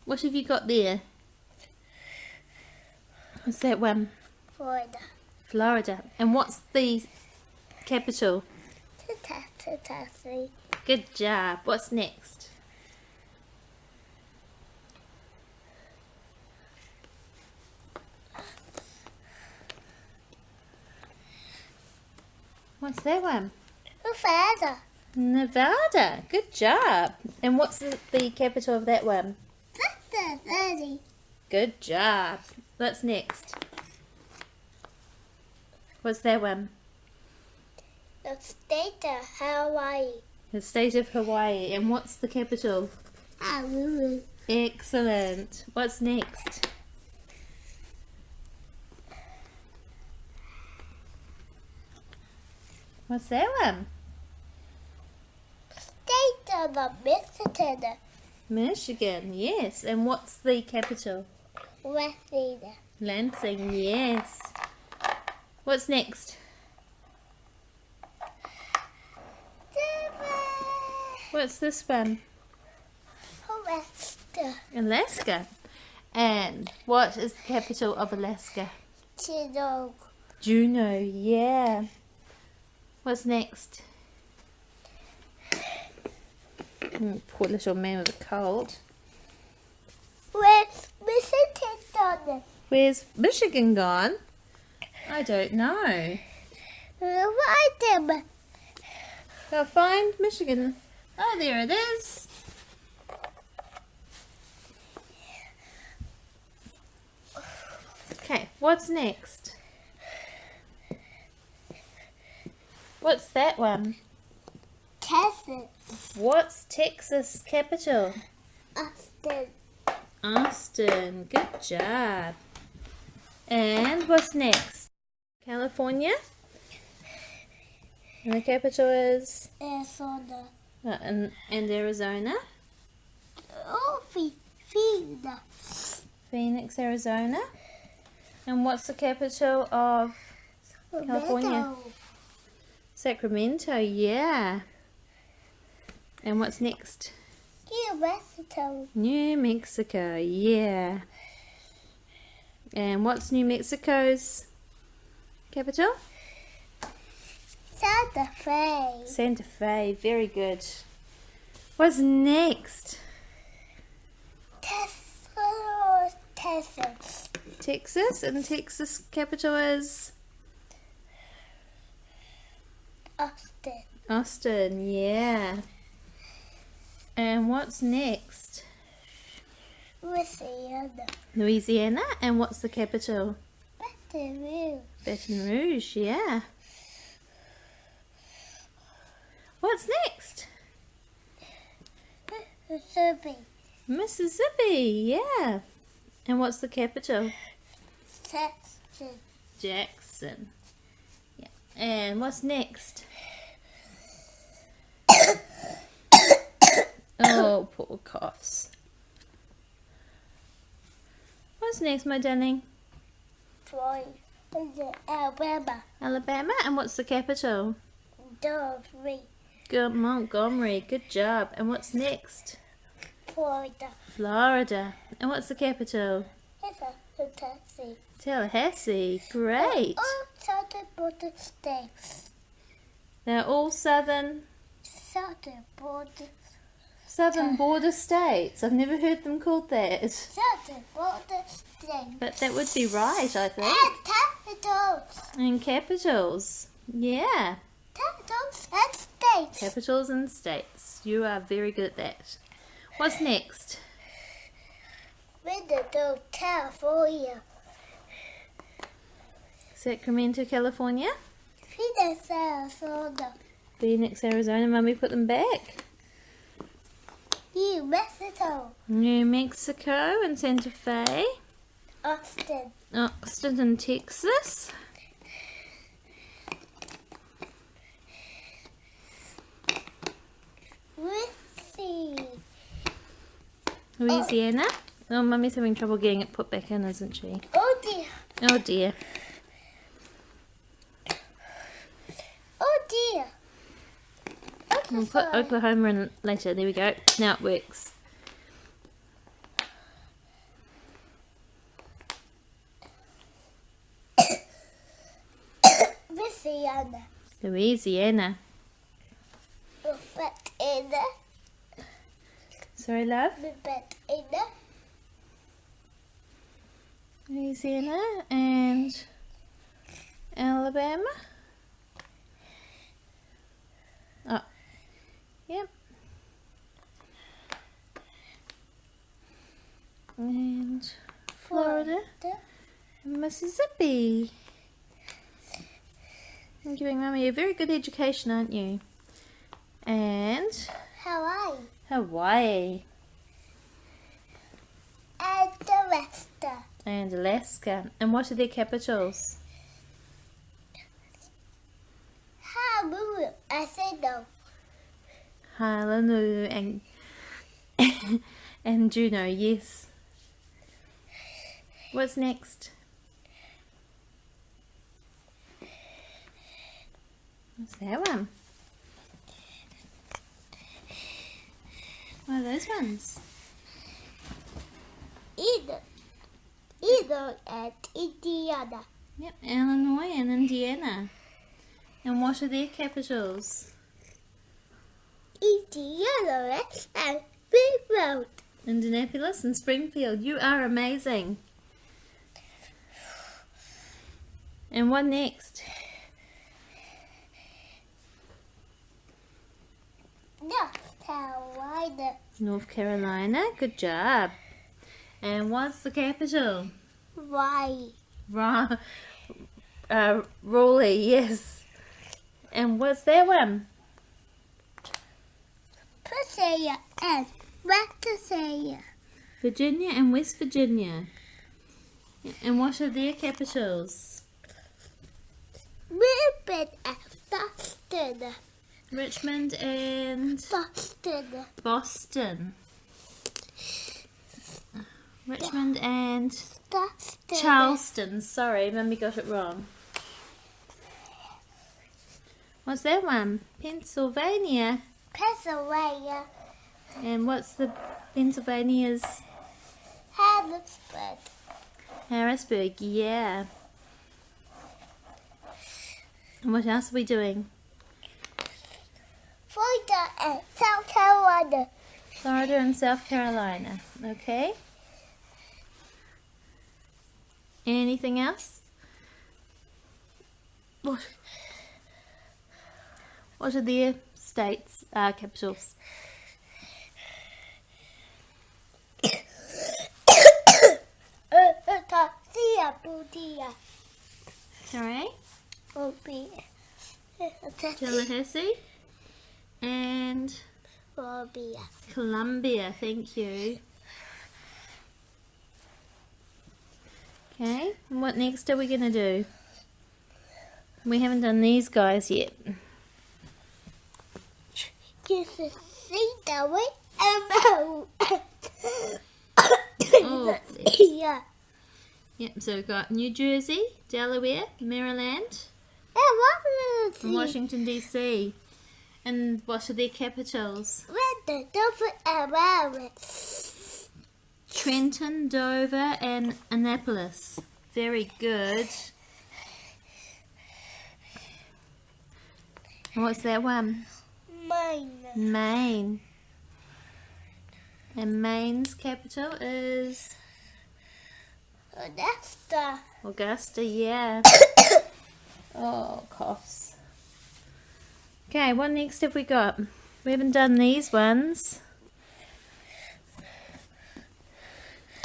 What have you got there? What's that one? Florida. Florida. And what's the capital? Tallahassee. Good job. What's next? What's that one? Nevada. Nevada. Good job. And what's the capital of that one? Cincinnati. Good job. What's next? What's that one? The state of Hawaii. The state of Hawaii. And what's the capital? Honolulu. Excellent. What's next? What's that one? State of the Mississippi. Michigan. Yes. And what's the capital? Lansing. Lansing. Yes. What's next? What's this one? Alaska. Alaska. And what is the capital of Alaska? Juneau. Juneau. Yeah. What's next? Poor little man with a cold. Where's Michigan? Where's Michigan gone? I don't know. Right them. I'll find Michigan. Oh, there it is. Okay, what's next? What's that one? Texas. What's Texas capital? Austin. Austin. Good job. And what's next? California. And the capital is? Arizona. And Arizona. Oh, Phoenix. Phoenix, Arizona. And what's the capital of California? Sacramento, yeah. And what's next? New Mexico. New Mexico, yeah. And what's New Mexico's capital? Santa Fe. Santa Fe, very good. What's next? Texas. Texas, and Texas capital is? Austin. Austin, yeah. And what's next? Louisiana. Louisiana, and what's the capital? Baton Rouge. Baton Rouge, yeah. What's next? Mississippi. Mississippi, yeah. And what's the capital? Jackson. Jackson. Yeah. And what's next? Oh, poor coughs. What's next, my darling? Troy. Alabama. Alabama. And what's the capital? Montgomery. Good, Montgomery. Good job. And what's next? Florida. Florida. And what's the capital? It's a taxi. Tallahassee. Great. Oh, southern border states. They're all southern border states. I've never heard them called that. Southern border states. But that would be right, I think. And capitals. And capitals. Yeah. Capitals and states. Capitals and states. You are very good at that. What's next? Winnebago, California. Sacramento, California. Phoenix, Arizona. Phoenix, Arizona. Mummy put them back. New Mexico. New Mexico and Santa Fe. Austin. Austin and Texas. Louisiana. Oh, Mummy's having trouble getting it put back in, isn't she? Oh dear. Oh dear. Oh dear. We'll put Oklahoma in later. There we go. Now it works. Louisiana. Louisiana. Louisiana. Sorry, love. Louisiana. Louisiana and Alabama. Oh, yep. And Florida and Mississippi. You're giving Mummy a very good education, aren't you? And Hawaii. Hawaii And Alaska. and Alaska. And what are their capitals? Honolulu. I said no. Honolulu and and Juneau, yes. What's next? What's that one? What are those ones? Either and Indiana. Yep, Illinois and Indiana. And what are their capitals? Indiana and Big Road. Indianapolis and Springfield. You are amazing. And what next? North Carolina. North Carolina. Good job. And what's the capital? Hawaii. Raleigh, yes. And what's that one? Virginia and West Virginia. Virginia and West Virginia. And what are their capitals? Richmond and Boston. Richmond and Boston. Boston. Richmond and Boston. Charleston. Sorry, Mummy got it wrong. What's that one? Pennsylvania. Pennsylvania. And what's the Pennsylvania's? Harrisburg. Harrisburg, yeah. And what else are we doing? Florida and South Carolina. Florida and South Carolina. Okay. Anything else? What are their states, capitals? Bootia. Sorry? Bootia. Tallahassee and Bootia. Columbia. Thank you. Okay, and what next are we going to do? We haven't done these guys yet. You should see the way. Oh, Yeah. yep, so we've got New Jersey, Delaware, Maryland, and Washington DC. And what are their capitals? Trenton, Dover, and Annapolis. Very good. And what's that one? Mine. Maine. And Maine's capital is Augusta. Augusta, yeah. Oh, coughs. Okay, what next have we got? We haven't done these ones.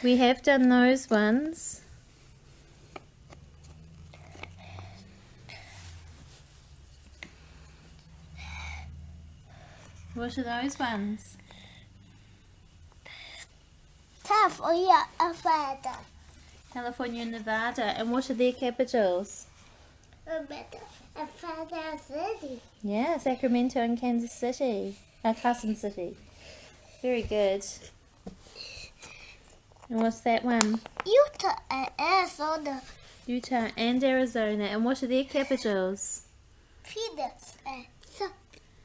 We have done those ones. What are those ones? California, Nevada. California and Nevada. And what are their capitals? Nevada City. Yeah, Sacramento and Kansas City. Carson City. Very good. And what's that one? Utah and Arizona. Utah and Arizona. And what are their capitals? Phoenix and Salt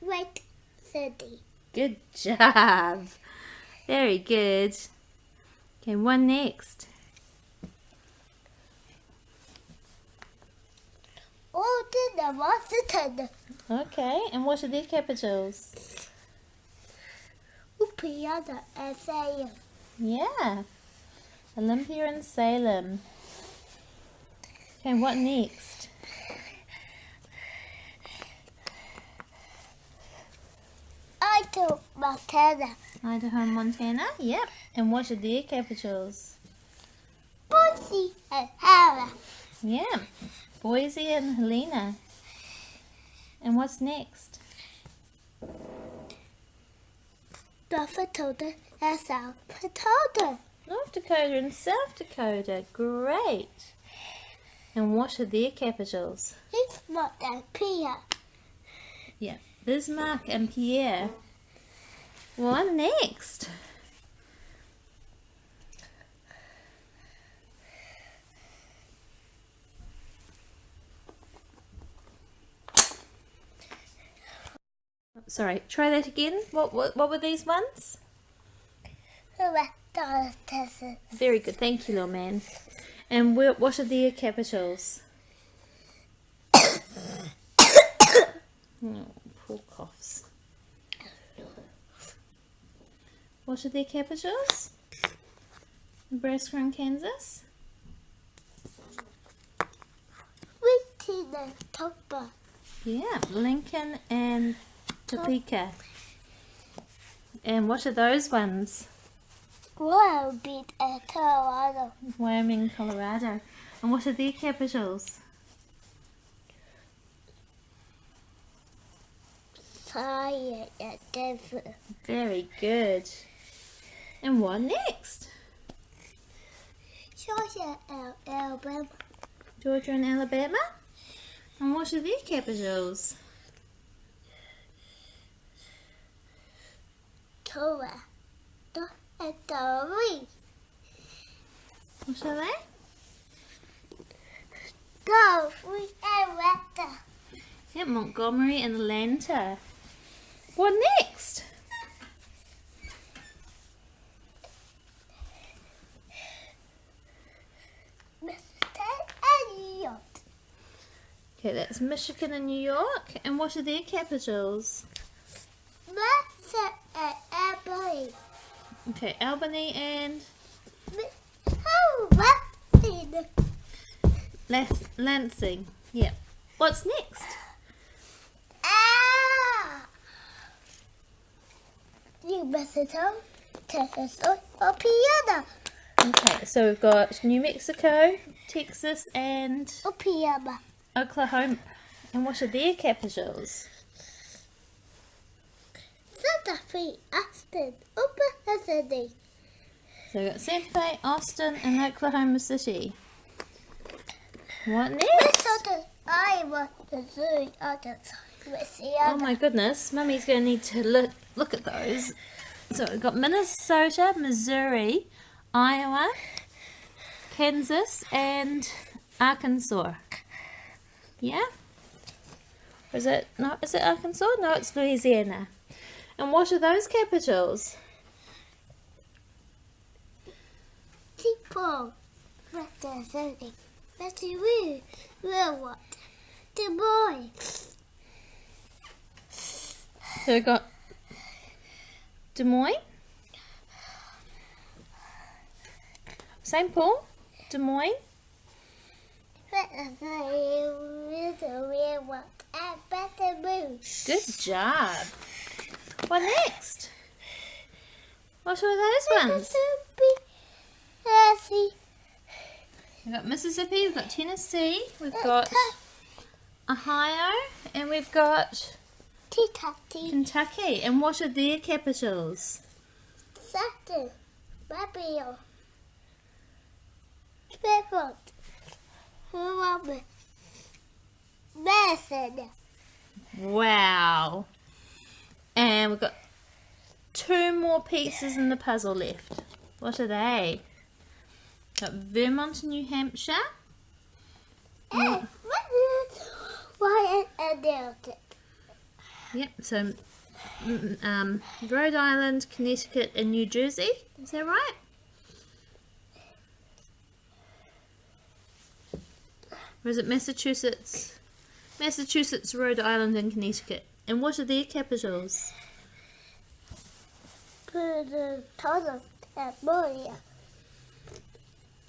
Lake City. Good job. Very good. Okay, one next. Old Washington and Washington. Okay, and what are their capitals? Piano and Salem. Yeah. Olympia and Salem. Okay, what next? Idaho, Montana. Idaho and Montana. Yep. And what are their capitals? Boise and Hara. Yeah. Boise and Helena. And what's next? North Dakota and South Dakota. North Dakota and South Dakota. Great. And what are their capitals? Bismarck and Pierre. Yeah. Bismarck and Pierre. What next? Sorry, try that again. What were these ones? Texas. Very good, thank you, little man. And what are their capitals? Oh, poor coughs. What are their capitals? Nebraska and Kansas? Wichita, Topeka. Yeah, Lincoln and Topeka. And what are those ones? Wyoming and Colorado. Wyoming and Colorado. And what are their capitals? Fire and Denver. Very good. And what next? Georgia and Alabama. Georgia and Alabama. And what are their capitals? Torah and Dory. What are they? Dory and Atlanta. Yep, Montgomery and Atlanta. What next? Mississippi and New York. Okay, that's Michigan and New York. And what are their capitals? Mississippi and Albany. Okay, Albany and Lansing. Yep. What's next? New Mexico, Texas, or Piano. Okay, so we've got New Mexico, Texas, and Or Piano. Oklahoma. And what are their capitals? Santa Fe, Austin, Oklahoma City. So we've got Santa Fe, Austin, and Oklahoma City. What next? Minnesota, Iowa, Missouri, Arkansas, Oh Louisiana. my goodness, Mummy's going to need to look at those. So we've got Minnesota, Missouri, Iowa, Kansas, and Arkansas. Yeah? Is it Arkansas? No, it's Louisiana. And what are those capitals? Tipo, Mississippi, Missouri, Railroad, Des Moines. So we've got Des Moines, St. Paul, Des Moines, Railroad, and Baton Rouge. good job. What next? What are those ones? Mississippi, Tennessee, We've got Mississippi, we've got Tennessee, we've got Ohio, and we've got Kentucky, Kentucky. And what are their capitals? Saturn, Mobile, Bedford, Robert, Madison. Wow. And we've got 2 more pieces in the puzzle left. What are they? Got Vermont and New Hampshire. And why and Delta? Yep, so Rhode Island, Connecticut, and New Jersey. Is that right? Or is it Massachusetts, Massachusetts, Rhode Island, and Connecticut. And what are their capitals? Total Cambodia.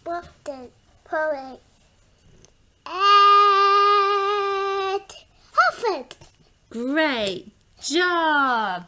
Boston, Poland, and Harvard. Great job!